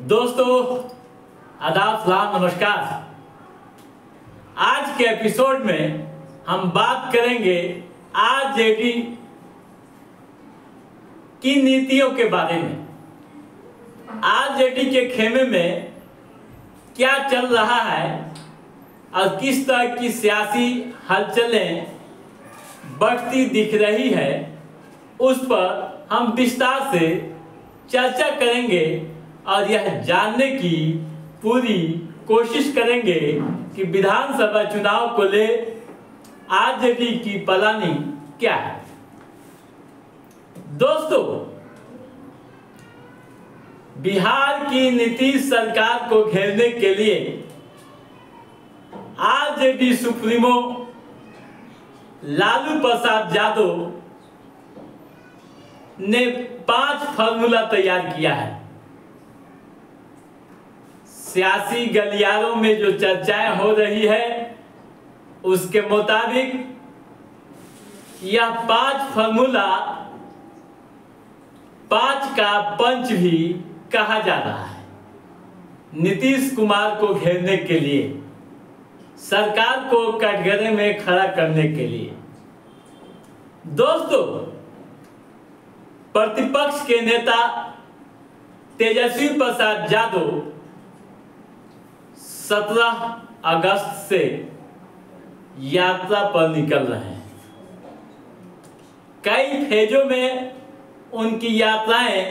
दोस्तों आदाब सलाम नमस्कार। आज के एपिसोड में हम बात करेंगे आरजेडी की नीतियों के बारे में। आरजेडी के खेमे में क्या चल रहा है और किस तरह की सियासी हलचलें बढ़ती दिख रही है, उस पर हम विस्तार से चर्चा करेंगे और यह जानने की पूरी कोशिश करेंगे कि विधानसभा चुनाव को ले आरजेडी की प्लानिंग क्या है। दोस्तों, बिहार की नीतीश सरकार को घेरने के लिए आरजेडी सुप्रीमो लालू प्रसाद यादव ने 5 फार्मूला तैयार किया है। सियासी गलियारों में जो चर्चाएं हो रही है उसके मुताबिक यह 5 फार्मूला 5 का पंच भी कहा जा रहा है नीतीश कुमार को घेरने के लिए, सरकार को कटघरे में खड़ा करने के लिए। दोस्तों, प्रतिपक्ष के नेता तेजस्वी प्रसाद यादव 17 अगस्त से यात्रा पर निकल रहे हैं। कई फेजों में उनकी यात्राएं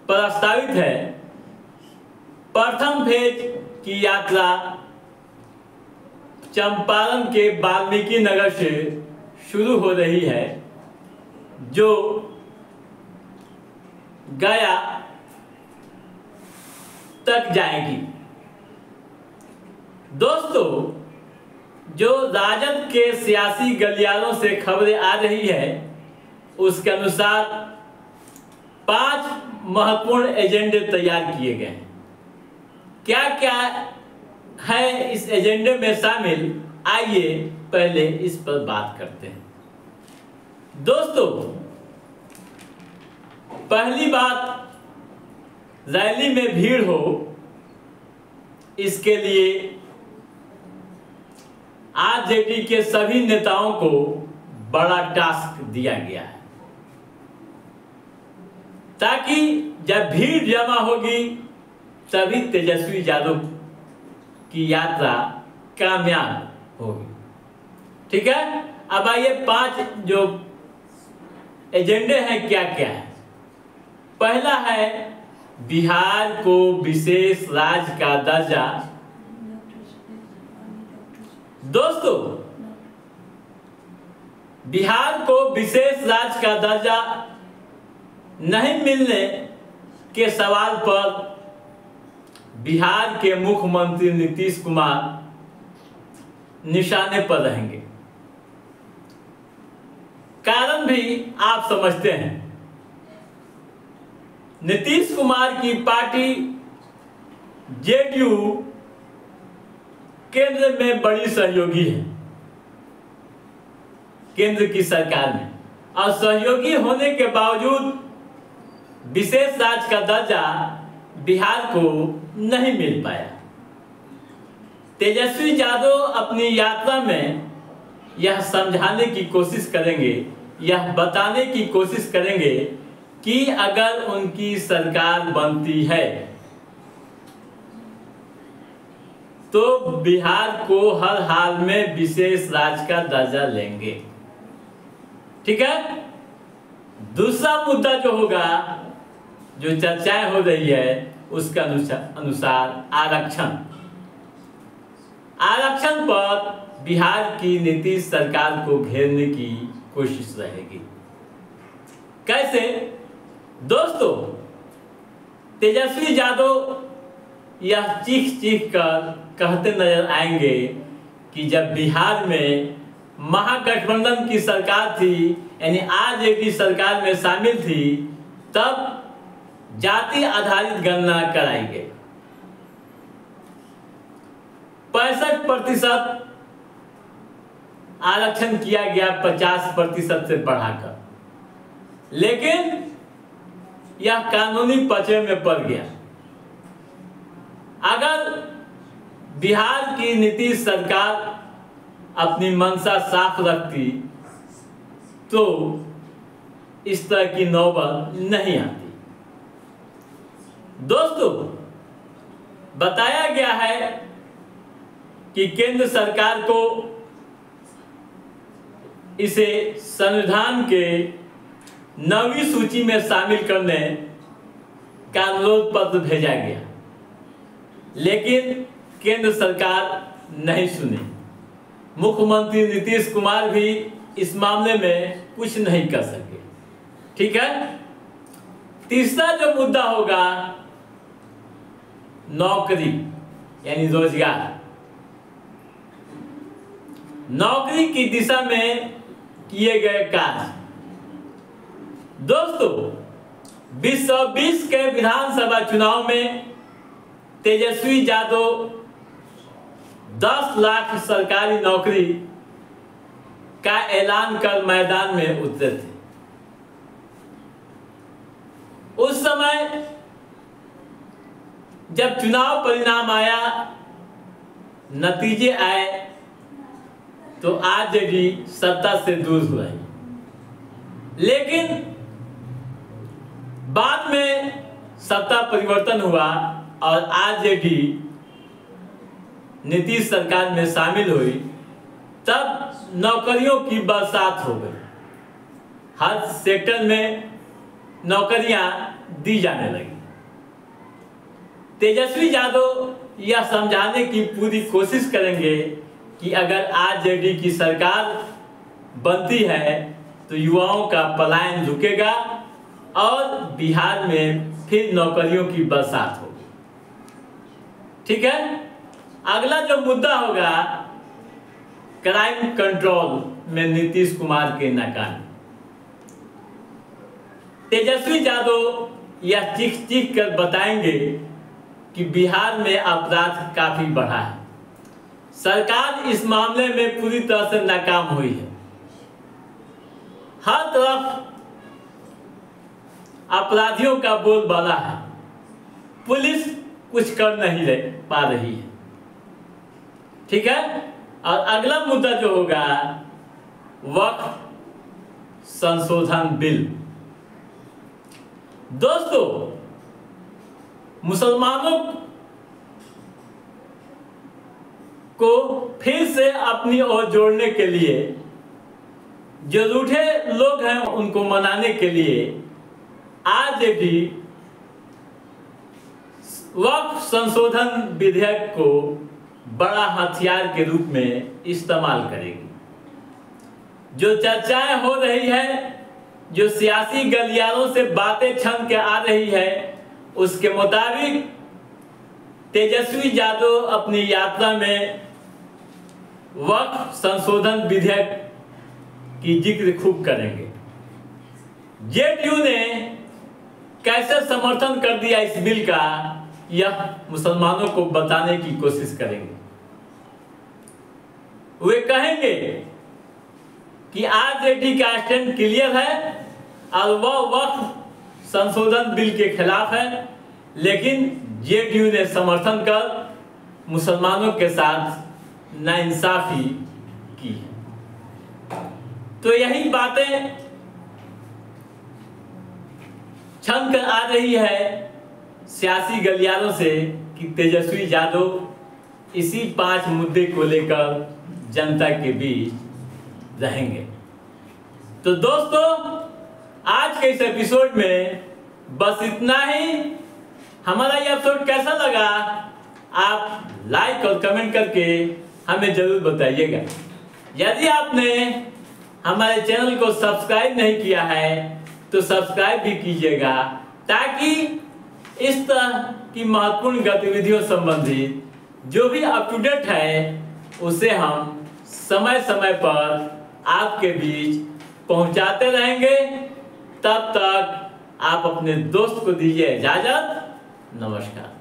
प्रस्तावित है। प्रथम फेज की यात्रा चंपारण के वाल्मीकि नगर से शुरू हो रही है, जो गया तक जाएगी। दोस्तों, जो राजद के सियासी गलियारों से खबरें आ रही है उसके अनुसार 5 महत्वपूर्ण एजेंडे तैयार किए गए हैं। क्या क्या है इस एजेंडे में शामिल, आइए पहले इस पर बात करते हैं। दोस्तों, पहली बात, रैली में भीड़ हो, इसके लिए आरजेडी के सभी नेताओं को बड़ा टास्क दिया गया है, ताकि जब भीड़ जमा होगी तभी तेजस्वी यादव की यात्रा कामयाब होगी। ठीक है, अब आइए 5 जो एजेंडे हैं क्या क्या है। पहला है बिहार को विशेष राज्य का दर्जा। दोस्तों, बिहार को विशेष राज्य का दर्जा नहीं मिलने के सवाल पर बिहार के मुख्यमंत्री नीतीश कुमार निशाने पर रहेंगे। कारण भी आप समझते हैं। नीतीश कुमार की पार्टी जेडीयू केंद्र में बड़ी सहयोगी है, केंद्र की सरकार में, और सहयोगी होने के बावजूद विशेष राज्य का दर्जा बिहार को नहीं मिल पाया। तेजस्वी यादव अपनी यात्रा में यह समझाने की कोशिश करेंगे, यह बताने की कोशिश करेंगे कि अगर उनकी सरकार बनती है तो बिहार को हर हाल में विशेष राज्य का दर्जा लेंगे। ठीक है। दूसरा मुद्दा जो होगा, जो चर्चाएं हो रही है, उसका अनुसार आरक्षण पर बिहार की नीतीश सरकार को घेरने की कोशिश रहेगी। कैसे? दोस्तों, तेजस्वी यादव यह चीख कर कहते नजर आएंगे कि जब बिहार में महागठबंधन की सरकार थी, यानी आरजेडी सरकार में शामिल थी, तब जाति आधारित गणना कराई गई। 65% आरक्षण किया गया 50% से बढ़ाकर, लेकिन यह कानूनी पचड़े में पड़ गया। अगर बिहार की नीतीश सरकार अपनी मंशा साफ रखती तो इस तरह की नौबत नहीं आती। दोस्तों, बताया गया है कि केंद्र सरकार को इसे संविधान के 9वीं सूची में शामिल करने का अनुरोध पत्र भेजा गया, लेकिन केंद्र सरकार नहीं सुनी। मुख्यमंत्री नीतीश कुमार भी इस मामले में कुछ नहीं कर सके। ठीक है। तीसरा जो मुद्दा होगा, नौकरी यानी रोजगार। नौकरी की दिशा में किए गए कार्य। दोस्तों, 2020 के विधानसभा चुनाव में तेजस्वी यादव 10 लाख सरकारी नौकरी का ऐलान कर मैदान में उतरे थे। उस समय जब चुनाव परिणाम आया, नतीजे आए, तो आरजेडी सत्ता से दूर हुआ है। लेकिन बाद में सत्ता परिवर्तन हुआ और आरजेडी नीतीश सरकार में शामिल हुई, तब नौकरियों की बरसात हो गई। हर सेक्टर में नौकरियां दी जाने लगी। तेजस्वी यादव यह समझाने की पूरी कोशिश करेंगे कि अगर आरजेडी की सरकार बनती है तो युवाओं का पलायन रुकेगा और बिहार में फिर नौकरियों की बरसात होगी। ठीक है। अगला जो मुद्दा होगा, क्राइम कंट्रोल में नीतीश कुमार के नाकामी। तेजस्वी यादव यह चीख चीख कर बताएंगे कि बिहार में अपराध काफी बढ़ा है। सरकार इस मामले में पूरी तरह से नाकाम हुई है। हर तरफ अपराधियों का बोलबाला है, पुलिस कुछ कर नहीं पा रही है। ठीक है। और अगला मुद्दा जो होगा, वक्फ संशोधन बिल। दोस्तों, मुसलमानों को फिर से अपनी ओर जोड़ने के लिए, जो रूठे लोग हैं उनको मनाने के लिए आरजेडी वक्फ संशोधन विधेयक को बड़ा हथियार के रूप में इस्तेमाल करेगी। जो चर्चाएं हो रही है, जो सियासी गलियारों से बातें छन के आ रही है, उसके मुताबिक तेजस्वी यादव अपनी यात्रा में वक्फ संशोधन विधेयक की जिक्र खूब करेंगे। जेडीयू ने कैसे समर्थन कर दिया इस बिल का, यह मुसलमानों को बताने की कोशिश करेंगे। वे कहेंगे कि आरजेडी का स्टैंड क्लियर है और वह वक्फ संशोधन बिल के खिलाफ है, लेकिन जेडीयू ने समर्थन कर मुसलमानों के साथ नाइंसाफी की है। तो यही बातें छन कर आ रही है सियासी गलियारों से कि तेजस्वी यादव इसी 5 मुद्दे को लेकर जनता के बीच रहेंगे। तो दोस्तों, आज के इस एपिसोड में बस इतना ही। हमारा ये एपिसोड कैसा लगा, आप लाइक और कमेंट करके हमें जरूर बताइएगा। यदि आपने हमारे चैनल को सब्सक्राइब नहीं किया है तो सब्सक्राइब भी कीजिएगा, ताकि इस तरह की महत्वपूर्ण गतिविधियों संबंधित जो भी अप टू डेट है उसे हम समय समय पर आपके बीच पहुंचाते रहेंगे। तब तक आप अपने दोस्त को दीजिए इजाजत। नमस्कार।